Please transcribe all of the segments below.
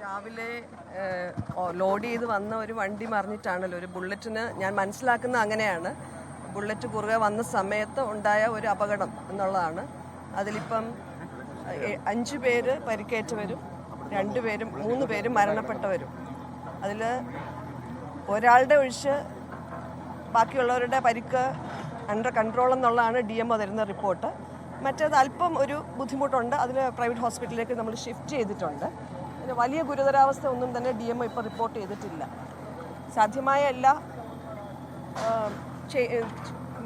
രാവിലെ ലോഡ് ചെയ്ത് വന്ന ഒരു വണ്ടി മറിഞ്ഞിട്ടാണല്ലോ ഒരു ബുള്ളറ്റിന് ഞാൻ മനസ്സിലാക്കുന്നത് അങ്ങനെയാണ്. ബുള്ളറ്റ് കുറുകെ വന്ന സമയത്ത് ഉണ്ടായ ഒരു അപകടം എന്നുള്ളതാണ്. അതിലിപ്പം 5 പേര് പരിക്കേറ്റവരും 3 പേരും മരണപ്പെട്ടവരും. അതിൽ ഒരാളുടെ ഒഴിച്ച് ബാക്കിയുള്ളവരുടെ പരിക്ക് അണ്ടർ കൺട്രോൾ എന്നുള്ളതാണ് DMO തരുന്ന റിപ്പോർട്ട്. മറ്റേത് അല്പം ഒരു ബുദ്ധിമുട്ടുണ്ട്. അതിന് പ്രൈവറ്റ് ഹോസ്പിറ്റലിലേക്ക് നമ്മൾ ഷിഫ്റ്റ് ചെയ്തിട്ടുണ്ട്. അതിന് വലിയ ഗുരുതരാവസ്ഥ ഒന്നും തന്നെ DMO ഇപ്പോൾ റിപ്പോർട്ട് ചെയ്തിട്ടില്ല. സാധ്യമായ എല്ലാ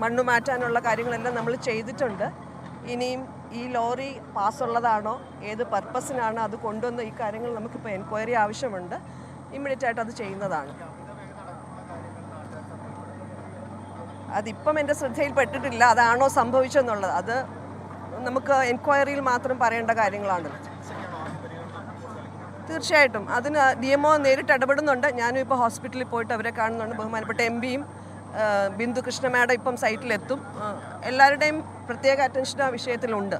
മണ്ണ് മാറ്റാനുള്ള കാര്യങ്ങളെല്ലാം നമ്മൾ ചെയ്തിട്ടുണ്ട്. ഇനിയും ഈ ലോറി പാസ്സുള്ളതാണോ, ഏത് പർപ്പസിനാണ് അത് കൊണ്ടുവന്ന ഈ കാര്യങ്ങൾ നമുക്കിപ്പോൾ എൻക്വയറി ആവശ്യമുണ്ട്. ഇമ്മീഡിയറ്റ് ആയിട്ട് അത് ചെയ്യുന്നതാണ്. അതിപ്പം എൻ്റെ ശ്രദ്ധയിൽപ്പെട്ടിട്ടില്ല അതാണോ സംഭവിച്ചെന്നുള്ളത്. അത് നമുക്ക് എൻക്വയറിയിൽ മാത്രം പറയേണ്ട കാര്യങ്ങളാണ്. തീർച്ചയായിട്ടും അതിന് DMO നേരിട്ട് ഇടപെടുന്നുണ്ട്. ഞാനും ഇപ്പോൾ ഹോസ്പിറ്റലിൽ പോയിട്ട് അവരെ കാണുന്നുണ്ട്. ബഹുമാനപ്പെട്ട MPയും ബിന്ദു കൃഷ്ണ മാഡം ഇപ്പം സൈറ്റിലെത്തും. എല്ലാവരുടെയും പ്രത്യേക അറ്റൻഷൻ ആ വിഷയത്തിലുണ്ട്.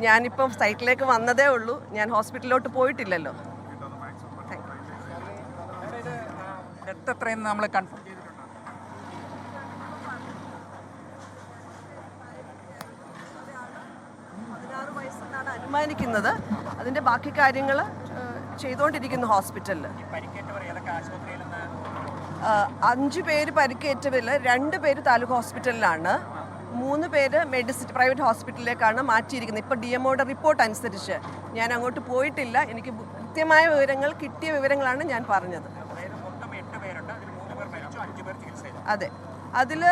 ഞാനിപ്പം സൈറ്റിലേക്ക് വന്നതേ ഉള്ളൂ. ഞാൻ ഹോസ്പിറ്റലിലോട്ട് പോയിട്ടില്ലല്ലോ. അനുമാനിക്കുന്നത്. അതിൻ്റെ ബാക്കി കാര്യങ്ങൾ ചെയ്തുകൊണ്ടിരിക്കുന്നു ഹോസ്പിറ്റലിൽ. 5 പേര് പരിക്കേറ്റവരിൽ 2 പേര് താലൂക്ക് ഹോസ്പിറ്റലിലാണ്, 3 പേര് മെഡിസിറ്റി പ്രൈവറ്റ് ഹോസ്പിറ്റലിലേക്കാണ് മാറ്റിയിരിക്കുന്നത്. ഇപ്പോൾ DMOയുടെ റിപ്പോർട്ട് അനുസരിച്ച് ഞാൻ അങ്ങോട്ട് പോയിട്ടില്ല. എനിക്ക് കൃത്യമായ വിവരങ്ങൾ കിട്ടിയ വിവരങ്ങളാണ് ഞാൻ പറഞ്ഞത്. അതെ, അതിൽ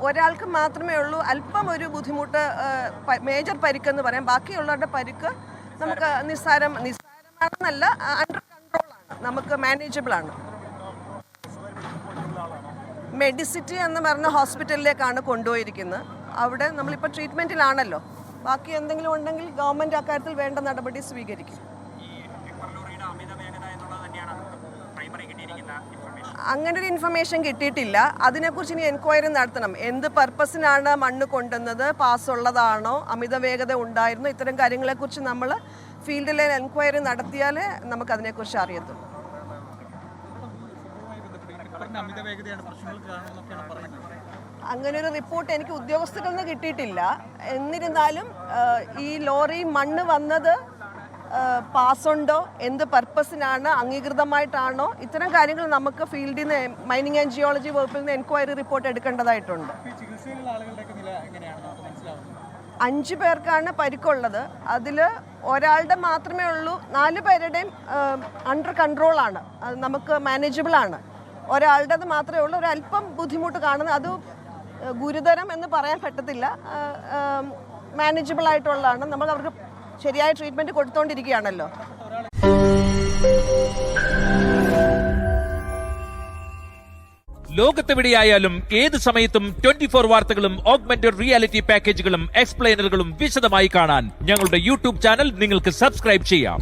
ഒരാൾക്ക് മാത്രമേ ഉള്ളൂ അല്പം ഒരു ബുദ്ധിമുട്ട്, മേജർ പരിക്കെന്ന് പറയാം. ബാക്കിയുള്ളവരുടെ പരിക്ക് നമുക്ക് നിസ്സാരമാണെന്നല്ല, അണ്ടർ കൺട്രോളാണ്, നമുക്ക് മാനേജബിൾ ആണ്. മെഡിസിറ്റി എന്ന് പറഞ്ഞ ഹോസ്പിറ്റലിലേക്കാണ് കൊണ്ടുപോയിരിക്കുന്നത്. അവിടെ നമ്മളിപ്പോൾ ട്രീറ്റ്മെൻറ്റിലാണല്ലോ. ബാക്കി എന്തെങ്കിലും ഉണ്ടെങ്കിൽ ഗവൺമെൻറ് അക്കാര്യത്തിൽ വേണ്ട നടപടി സ്വീകരിക്കും. അങ്ങനെ ഒരു ഇൻഫർമേഷൻ കിട്ടിയിട്ടില്ല. അതിനെക്കുറിച്ച് ഇനി എൻക്വയറി നടത്തണം. എന്ത് പർപ്പസിനാണ് മണ്ണ് കൊണ്ടുവന്നത്, പാസ് ഉള്ളതാണോ, അമിത വേഗത ഉണ്ടായിരുന്നോ, ഇത്തരം കാര്യങ്ങളെക്കുറിച്ച് നമ്മൾ ഫീൽഡിലെ എൻക്വയറി നടത്തിയാലേ നമുക്കതിനെക്കുറിച്ച് അറിയത്തുള്ളൂ. അങ്ങനെ ഒരു റിപ്പോർട്ട് എനിക്ക് ഉദ്യോഗസ്ഥരിൽ നിന്ന് കിട്ടിയിട്ടില്ല. എന്നിരുന്നാലും ഈ ലോറി മണ്ണ് വന്നത് പാസ്സുണ്ടോ, എന്ത് പർപ്പസിനാണ്, അംഗീകൃതമായിട്ടാണോ, ഇത്തരം കാര്യങ്ങൾ നമുക്ക് ഫീൽഡിൽ നിന്ന് മൈനിങ് ആൻഡ് ജിയോളജി വകുപ്പിൽ നിന്ന് എൻക്വയറി റിപ്പോർട്ട് എടുക്കേണ്ടതായിട്ടുണ്ട്. 5 പേർക്കാണ് പരിക്കുള്ളത്. അതിൽ ഒരാളുടെ മാത്രമേ ഉള്ളൂ. 4 പേരുടെയും അണ്ടർ കൺട്രോളാണ്, അത് നമുക്ക് മാനേജബിൾ ആണ്. ഒരാളുടേത് മാത്രമേ ഉള്ളൂ ഒരല്പം ബുദ്ധിമുട്ട് കാണുന്നത്. അത് ഗുരുതരം എന്ന് പറയാൻ പറ്റത്തില്ല, മാനേജബിൾ ആയിട്ടുള്ളതാണ്. നമ്മൾ അവർക്ക് ശരിയായ ട്രീറ്റ്മെൻറ്റ് കൊടുത്തുകൊണ്ടിരിക്കുകയാണല്ലോ. ലോകത്തെവിടെയായാലും ഏത് സമയത്തും 24 വാർത്തകളും ഓഗ്മെന്റഡ് റിയാലിറ്റി പാക്കേജുകളും എക്സ്പ്ലെയിനറുകളും വിശദമായി കാണാൻ ഞങ്ങളുടെ YouTube ചാനൽ നിങ്ങൾക്ക് സബ്സ്ക്രൈബ് ചെയ്യാം.